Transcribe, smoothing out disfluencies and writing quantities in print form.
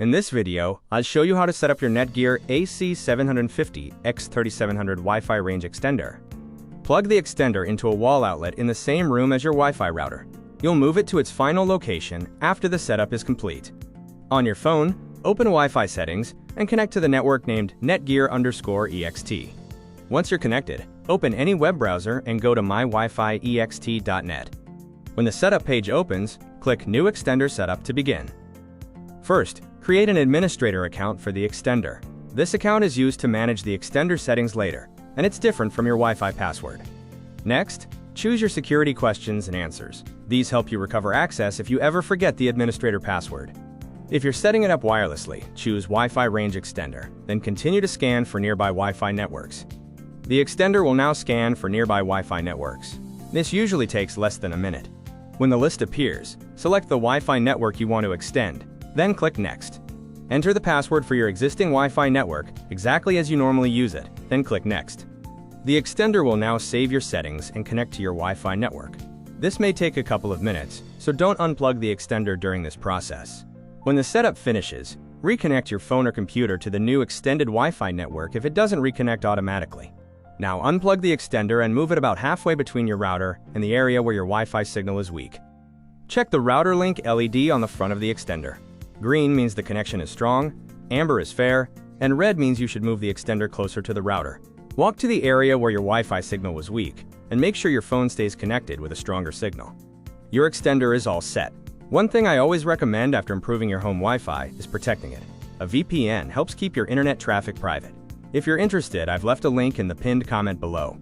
In this video, I'll show you how to set up your NETGEAR AC750 EX3700 Wi-Fi Range Extender. Plug the extender into a wall outlet in the same room as your Wi-Fi router. You'll move it to its final location after the setup is complete. On your phone, open Wi-Fi settings and connect to the network named NETGEAR_EXT. Once you're connected, open any web browser and go to mywifiext.net. When the setup page opens, click New Extender Setup to begin. First, create an administrator account for the extender. This account is used to manage the extender settings later, and it's different from your Wi-Fi password. Next, choose your security questions and answers. These help you recover access if you ever forget the administrator password. If you're setting it up wirelessly, choose Wi-Fi Range Extender, then continue to scan for nearby Wi-Fi networks. The extender will now scan for nearby Wi-Fi networks. This usually takes less than a minute. When the list appears, select the Wi-Fi network you want to extend, then click Next. Enter the password for your existing Wi-Fi network exactly as you normally use it, then click Next. The extender will now save your settings and connect to your Wi-Fi network. This may take a couple of minutes, so don't unplug the extender during this process. When the setup finishes, reconnect your phone or computer to the new extended Wi-Fi network if it doesn't reconnect automatically. Now unplug the extender and move it about halfway between your router and the area where your Wi-Fi signal is weak. Check the router link LED on the front of the extender. Green means the connection is strong, amber is fair, and red means you should move the extender closer to the router. Walk to the area where your Wi-Fi signal was weak, and make sure your phone stays connected with a stronger signal. Your extender is all set. One thing I always recommend after improving your home Wi-Fi is protecting it. A VPN helps keep your internet traffic private. If you're interested, I've left a link in the pinned comment below.